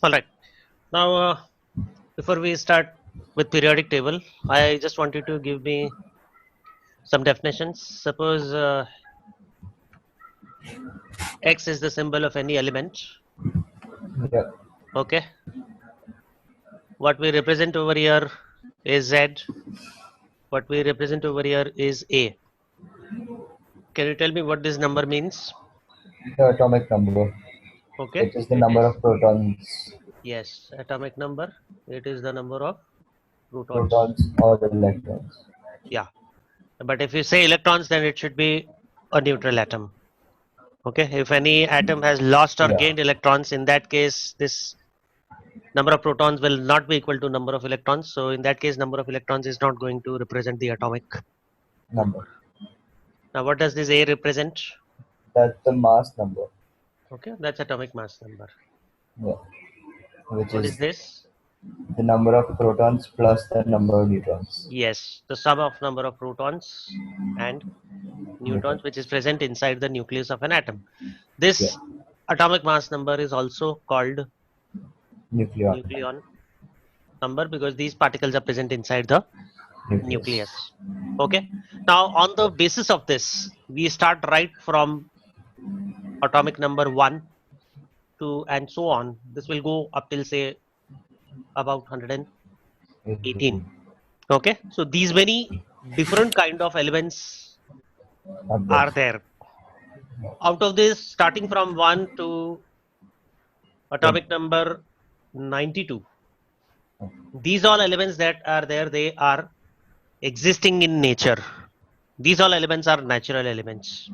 All right. Now, before we start with periodic table, I just want you to give me some definitions. Suppose X is the symbol of any element. Yeah. Okay. What we represent over here is Z. What we represent over here is A. Can you tell me what this number means? The atomic number. Okay. It is the It number is, of protons, yes, atomic number. It is the number of protons. protons or electrons. Yeah. But if you say electrons, then it should be a neutral atom. Okay. If any atom has lost or Yeah. gained electrons, in that case, this number of protons will not be equal to number of electrons. So in that case, number of electrons is not going to represent the atomic Number. number. Now, what does this A represent? That's the mass number. Okay, that's atomic mass number. Yeah. Which What is is this? the number of protons plus the number of neutrons. Yes, the sum of number of protons and neutrons which is Neutrons. present inside the nucleus of an atom. Yeah. This atomic mass number is also called Nucleon. nucleon number because these particles are present inside the Nucleus. nucleus. Okay. Now, on the basis of this, we start right from atomic number 1 to and so on. This will go up till say about 118. Okay. So these many different kind of elements Up there. are there. Out of this, starting from 1 to atomic number 92, these all elements that are there, they are existing in nature. These all elements are natural elements.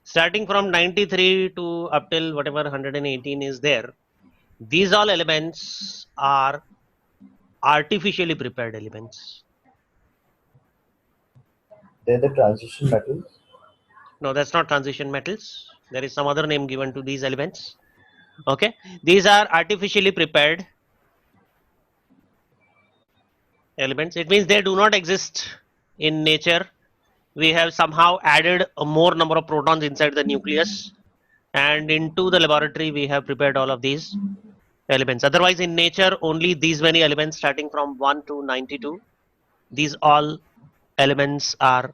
Starting from 93 to up till whatever 118 is there, these all elements are artificially prepared elements. They're the transition metals. No, that's not transition metals. There is some other name given to these elements. Okay, these are artificially prepared elements. It means they do not exist in nature. We have somehow added a more number of protons inside the nucleus, and into the laboratory we have prepared all of these elements. Otherwise, in nature, only these many elements starting from 1 to 92, these all elements are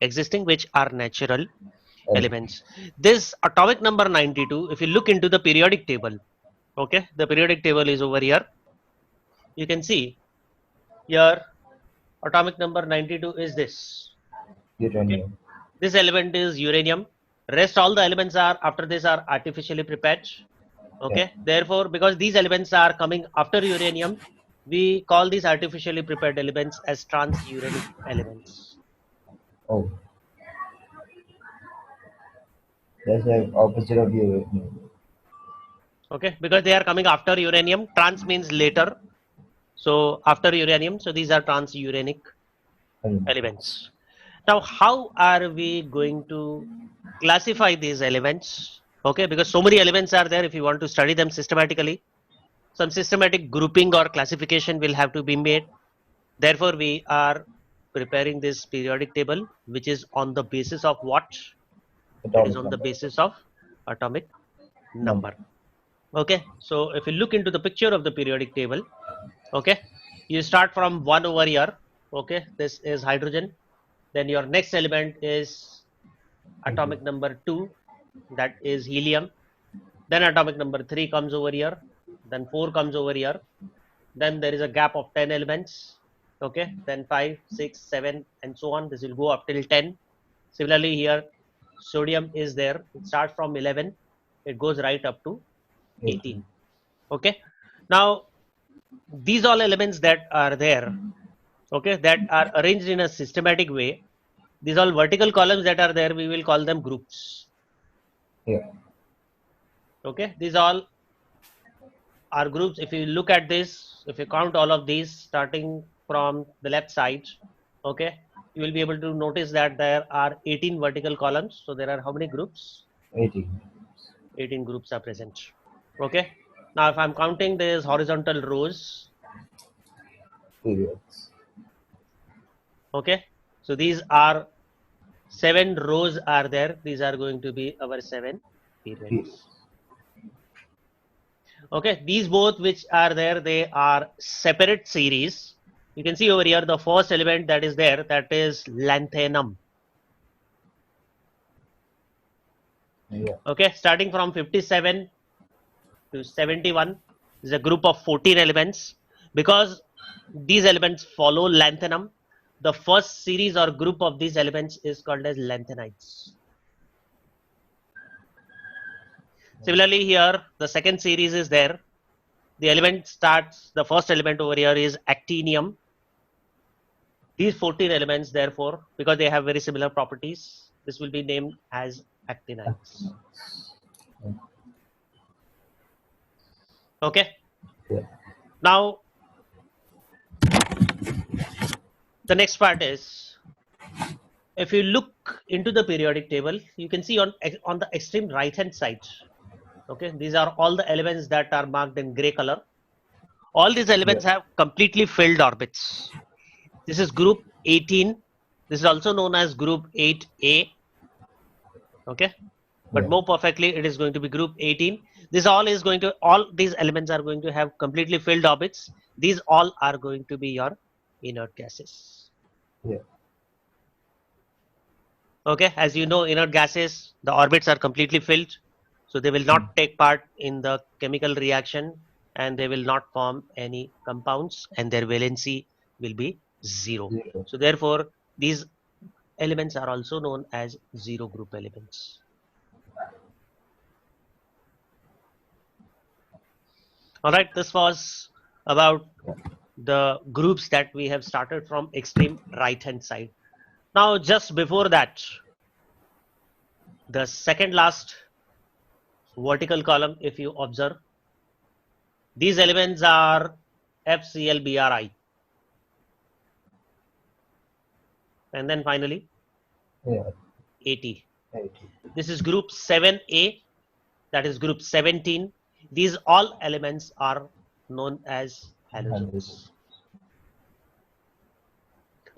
existing, which are natural elements. This atomic number 92, if you look into the periodic table, okay, the periodic table is over here. You can see here atomic number 92 is this. Okay, Uranium. this element is uranium. Rest all the elements are after this are artificially prepared. Okay, Yeah. therefore, because these elements are coming after uranium, we call these artificially prepared elements as transuranic elements. Oh. That's the opposite of uranium. Okay, because they are coming after uranium. Trans means later. So after uranium, so these are transuranic elements. Now, how are we going to classify these elements? Okay, because so many elements are there. If you want to study them systematically, some systematic grouping or classification will have to be made. Therefore, we are preparing this periodic table, which is on the basis of what? It is Atomic on the number. basis of atomic Number. number. Okay, so if you look into the picture of the periodic table, okay, you start from 1 over here. Okay, this is hydrogen. Then your next element is atomic number 2, that is helium. Then atomic number 3 comes over here. Then 4 comes over here. Then there is a gap of 10 elements. Okay, then 5, 6, 7, and so on. This will go up till 10. Similarly, here sodium is there. It starts from 11. It goes right up to 18. Okay, now these all elements that are there, okay, that are arranged in a systematic way, these all vertical columns that are there, we will call them groups. Yeah. Okay, these all are groups. If you look at this, if you count all of these starting from the left side, okay, you will be able to notice that there are 18 vertical columns. So there are how many groups? 18. 18 groups are present. Okay, now if I'm counting these horizontal rows, Periods. okay, so these are 7 rows are there. These are going to be our 7 periods. Okay, these both which are there, they are separate series. You can see over here the first element that is there, that is lanthanum. Yeah. Okay, starting from 57 to 71 is a group of 14 elements. Because these elements follow lanthanum, the first series or group of these elements is called as lanthanides. Similarly, here the second series is there. The element starts, the first element over here is actinium. These 14 elements, therefore, because they have very similar properties, this will be named as actinides. Okay. Yeah. Now, the next part is, if you look into the periodic table, you can see on the extreme right hand side. Okay, these are all the elements that are marked in gray color. All these elements have completely filled orbits. This is group 18. This is also known as group 8A. Okay, but Yeah. more perfectly, it is going to be group 18. This all is going to, all these elements are going to have completely filled orbits. These all are going to be your inert gases. Yeah. Okay, as you know, inert gases, the orbits are completely filled, so they will not take part in the chemical reaction and they will not form any compounds and their valency will be 0. Zero. So therefore, these elements are also known as zero group elements. All right, this was about the groups that we have started from extreme right hand side. Now, just before that, the second last vertical column, if you observe, these elements are FClBri. And then finally, Yeah. AT. 80. This is group 7A, that is group 17. These all elements are known as halogens.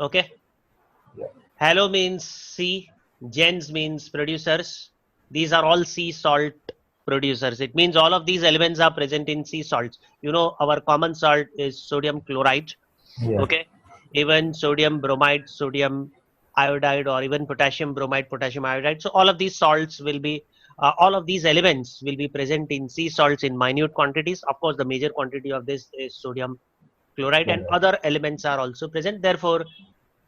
Okay. Yeah. Halo means C, gens means producers. These are all sea salt producers. It means all of these elements are present in sea salts. You know, our common salt is sodium chloride. Yeah. Okay. Even sodium bromide, sodium iodide, or even potassium bromide, potassium iodide. So all of these salts will be, all of these elements will be present in sea salts in minute quantities. Of course, the major quantity of this is sodium chloride, and other elements are also present. Therefore,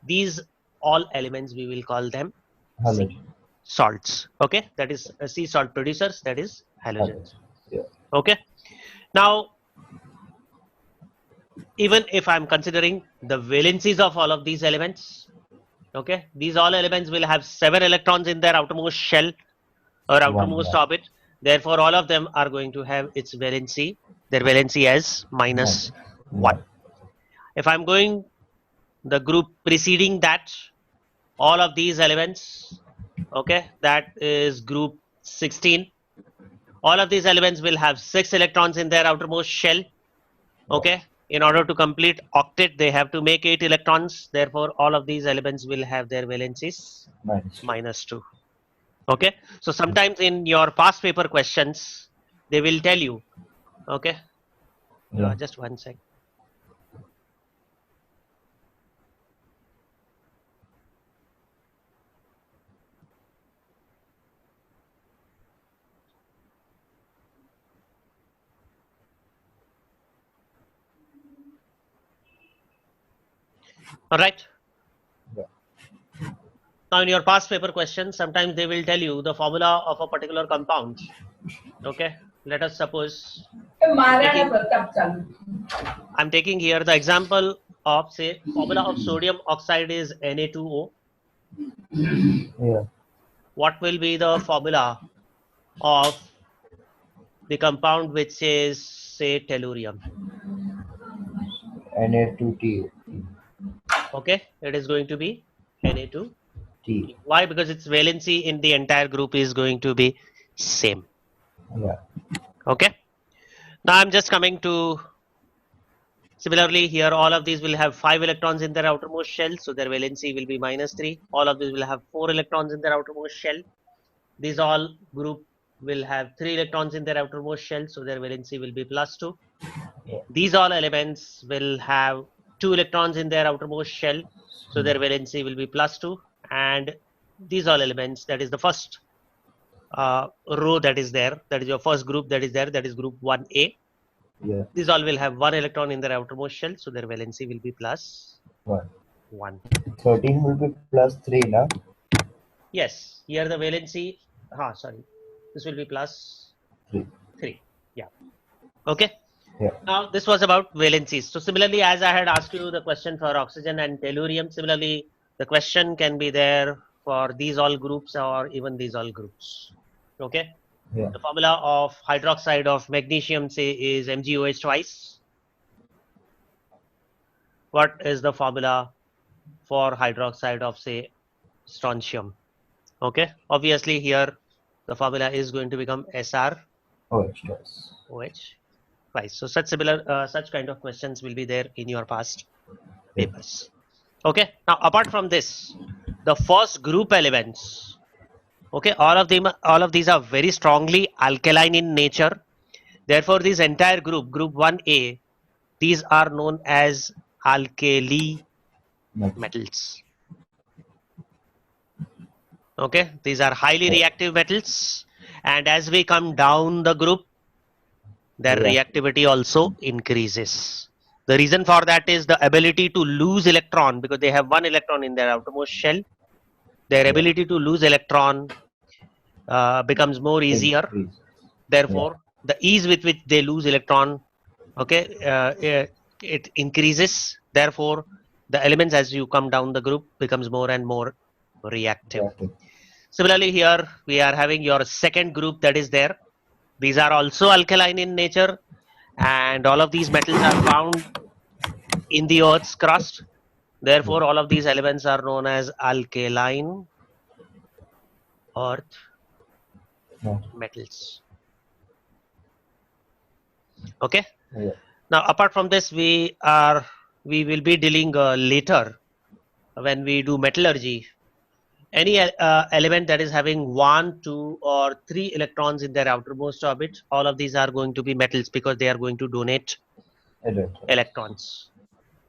these all elements we will call them sea Halogen. salts. Okay, that is sea salt producers, that is halogens. Yeah. Okay, now even if I'm considering the valencies of all of these elements, okay, these all elements will have 7 electrons in their outermost shell or outermost orbit. Therefore, all of them are going to have its valency, their valency as minus 1. If I'm going the group preceding that, all of these elements, okay, that is group 16. All of these elements will have 6 electrons in their outermost shell. Okay, in order to complete octet, they have to make 8 electrons. Therefore, all of these elements will have their valencies minus 2. Okay, so sometimes in your past paper questions, they will tell you, okay, just one sec. All right. Yeah. Now, in your past paper questions, sometimes they will tell you the formula of a particular compound. Okay, let us suppose I'm taking here the example of, say, formula of sodium oxide is Na2O. Yeah. What will be the formula of the compound which is, say, tellurium? Na2T. Okay, it is going to be Na2. T. Why? Because its valency in the entire group is going to be same. Yeah. Okay. Now I'm just coming to Similarly, here all of these will have 5 electrons in their outermost shell, so their valency will be -3. All of these will have 4 electrons in their outermost shell. These all group will have 3 electrons in their outermost shell, so their valency will be +2. Yeah. These all elements will have 2 electrons in their outermost shell, so their valency will be +2. And these all elements, that is the first row that is there, that is your first group that is there, that is group 1A. Yeah. These all will have 1 electron in their outermost shell, so their valency will be +1. 13 will be +3 now. Yes, here the valency, sorry, this will be +3. Yeah. Okay. Yeah. Now this was about valencies. So similarly, as I had asked you the question for oxygen and tellurium, similarly the question can be there for these all groups or even these all groups. Okay. Yeah. The formula of hydroxide of magnesium, say, is MgOH twice. What is the formula for hydroxide of, say, strontium? Okay. Obviously here the formula is going to become SrOH twice. twice. So such kind of questions will be there in your past Yeah. papers. Okay. Now apart from this, the first group elements, okay, all of these are very strongly alkaline in nature. Therefore, this entire group 1A, these are known as alkali metals. Okay, these are highly Yeah. reactive metals, and as we come down the group, their reactivity also increases. The reason for that is the ability to lose electron, because they have 1 electron in their outermost shell. Their ability to lose electron becomes more easier. Increase. Therefore, the ease with which they lose electron, okay, it increases. Therefore, the elements as you come down the group becomes more and more reactive. Similarly, here we are having your second group that is there. These are also alkaline in nature, and all of these metals are found in the Earth's crust. Therefore, all of these elements are known as alkaline earth metals. Okay. Yeah. Now, apart from this, we will be dealing later when we do metallurgy. Any element that is having 1, 2, or 3 electrons in their outermost orbit, all of these are going to be metals because they are going to donate electrons.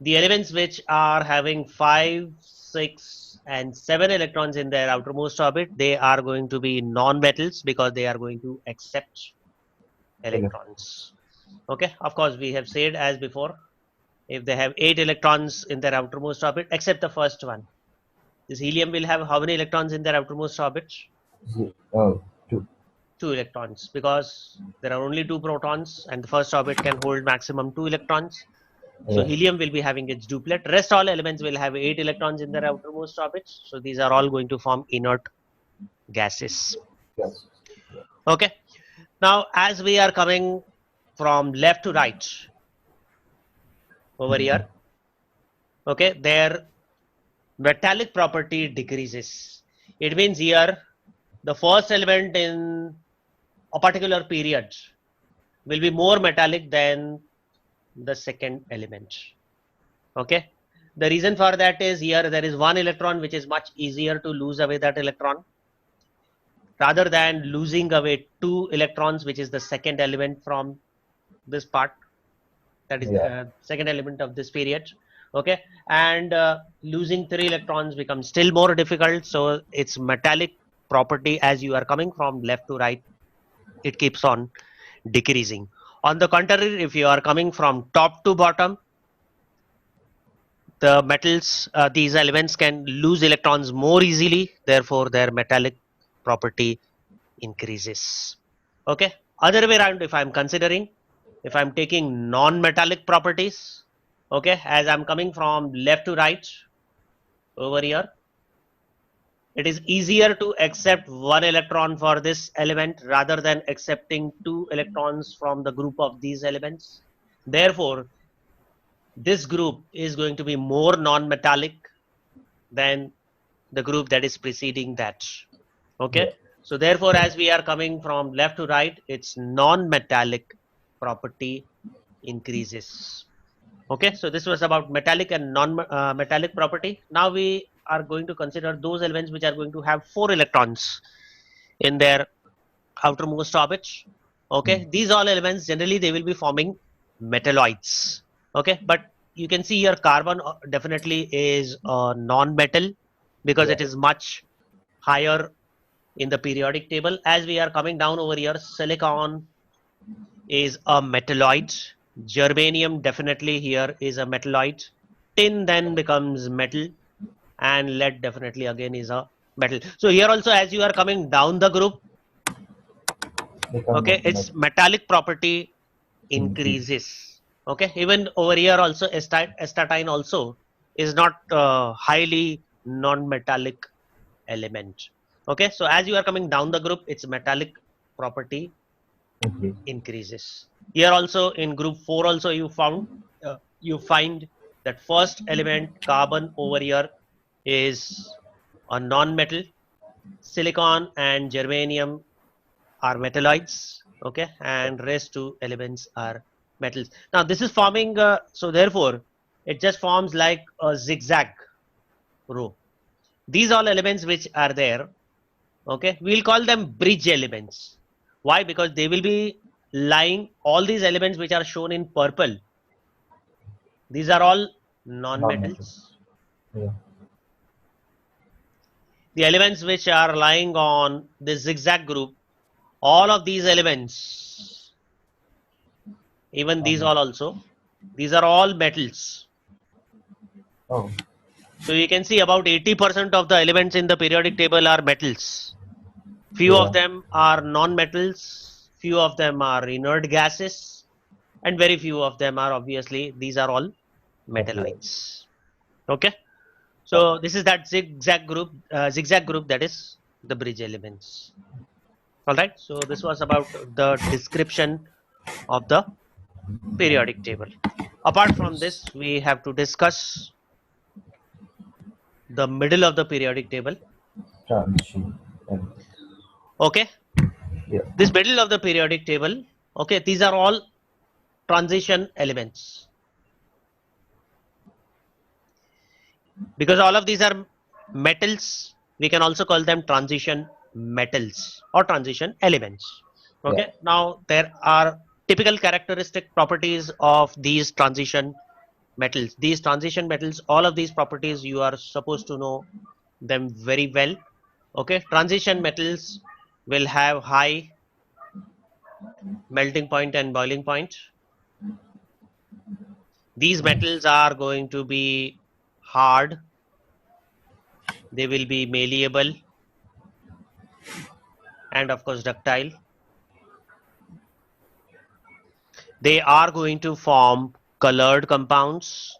The elements which are having 5, 6, and 7 electrons in their outermost orbit, they are going to be non-metals because they are going to accept electrons. Okay, of course, we have said as before, if they have 8 electrons in their outermost orbit, except the first one. This helium will have how many electrons in their outermost orbit? 2. 2 electrons, because there are only 2 protons and the first orbit can hold maximum 2 electrons. So helium will be having its duplet. Rest all elements will have 8 electrons in their outermost orbits. So these are all going to form inert gases. Yes. Okay. Now, as we are coming from left to right over here, okay, their metallic property decreases. It means here the first element in a particular period will be more metallic than the second element. Okay. The reason for that is here there is 1 electron which is much easier to lose away that electron rather than losing away 2 electrons, which is the second element from this part, that is the second element of this period. Okay, and losing 3 electrons becomes still more difficult. So its metallic property, as you are coming from left to right, it keeps on decreasing. On the contrary, if you are coming from top to bottom, the metals, these elements can lose electrons more easily. Therefore, their metallic property increases. Okay. Other way around, if I'm considering, if I'm taking non-metallic properties, okay, as I'm coming from left to right over here, it is easier to accept 1 electron for this element rather than accepting 2 electrons from the group of these elements. Therefore, this group is going to be more non-metallic than the group that is preceding that. Okay. So therefore, as we are coming from left to right, its non-metallic property increases. Okay, so this was about metallic and non-metallic property. Now we are going to consider those elements which are going to have 4 electrons in their outermost orbits. Okay, these all elements generally they will be forming metalloids. Okay, but you can see here carbon definitely is a non-metal because Yeah. it is much higher in the periodic table. As we are coming down over here, silicon is a metalloid. Germanium definitely here is a metalloid. Tin then becomes metal, and lead definitely again is a metal. So here also, as you are coming down the group, Become okay, its metallic property increase. increases. Okay, even over here also, astatine also is not highly non-metallic element. Okay, so as you are coming down the group, its metallic property Increase. increases. Here also in group 4 also you find that first element carbon over here is a non-metal. Silicon and germanium are metalloids. Okay, and rest 2 elements are metals. Now this is forming so therefore it just forms like a zigzag row. These all elements which are there, okay, we'll call them bridge elements. Why? Because they will be lying, all these elements which are shown in purple, these are all Non-metal. non-metals. Yeah. The elements which are lying on this zigzag group, all of these elements, even these all also, these are all metals. Oh. So you can see about 80% of the elements in the periodic table are metals. Few of Yeah. them are non-metals, few of them are inert gases, and very few of them are obviously, these are all Metal. metalloids. Okay, Yeah. so this is that zigzag group, that is the bridge elements. All right, so this was about the description of the periodic table. Apart from this, we have to discuss the middle of the periodic table. Transition. And Okay, yeah. this middle of the periodic table, okay, these are all transition elements. Because all of these are metals, we can also call them transition metals or transition elements. Yeah. Okay, now there are typical characteristic properties of these transition metals. These transition metals, all of these properties you are supposed to know them very well. Okay, transition metals will have high melting point and boiling point. These metals are going to be hard, they will be malleable, and of course ductile. They are going to form colored compounds.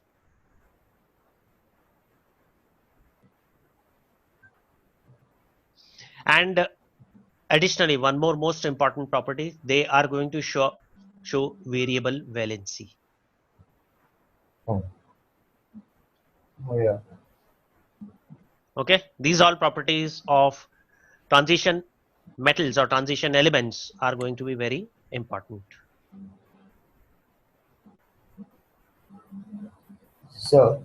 And additionally, one more most important property, they are going to show variable valency. Oh. Oh yeah. Okay, these all properties of transition metals or transition elements are going to be very important. So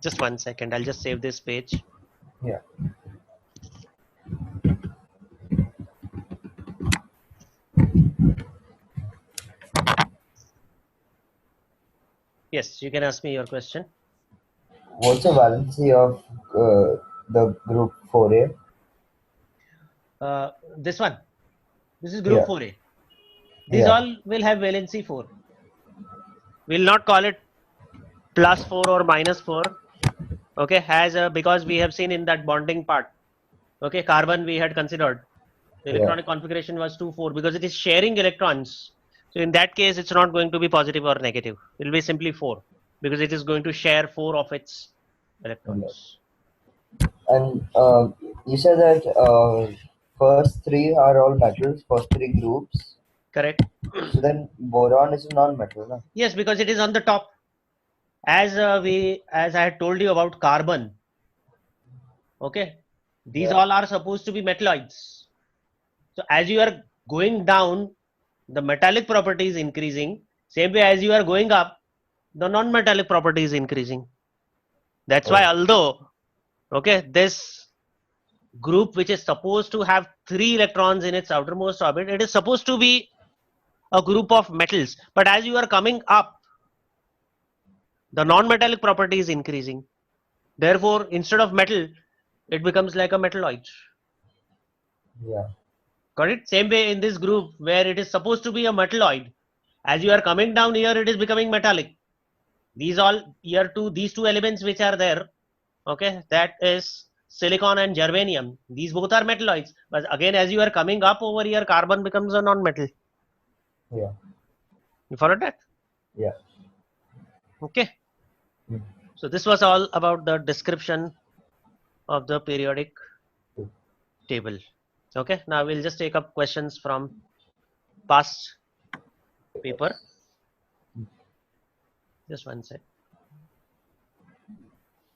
Just 1 second, I'll just save this page. yeah. Yes, you can ask me your question. What's the valency of the group 4A? This one, this is group Yeah. 4A. These Yeah. all will have valency 4. We'll not call it +4 or -4. Okay, because we have seen in that bonding part, okay, carbon we had considered the Yeah. electronic configuration was 2,4 because it is sharing electrons. So in that case, it's not going to be positive or negative. It will be simply 4 because it is going to share 4 of its electrons. And you said that first three are all metals, first three groups. Correct. So then boron is a non-metal, no? Yes, because it is on the top. As I had told you about carbon. Okay, these Yeah. all are supposed to be metalloids. So as you are going down, the metallic property is increasing. Same way as you are going up, the non-metallic property is increasing. That's Oh. why, although, okay, this group which is supposed to have 3 electrons in its outermost orbit, it is supposed to be a group of metals, but as you are coming up, the non-metallic property is increasing. Therefore, instead of metal, it becomes like a metalloid. Yeah. Got it? Same way in this group where it is supposed to be a metalloid, as you are coming down here, it is becoming metallic. These all these two elements which are there, okay, that is silicon and germanium. These both are metalloids, but again, as you are coming up over here, carbon becomes a non-metal. Yeah. You followed that? Yeah. Okay. Mm. So this was all about the description of the periodic Mm. table. Okay. Now we'll just take up questions from past paper. Just one sec.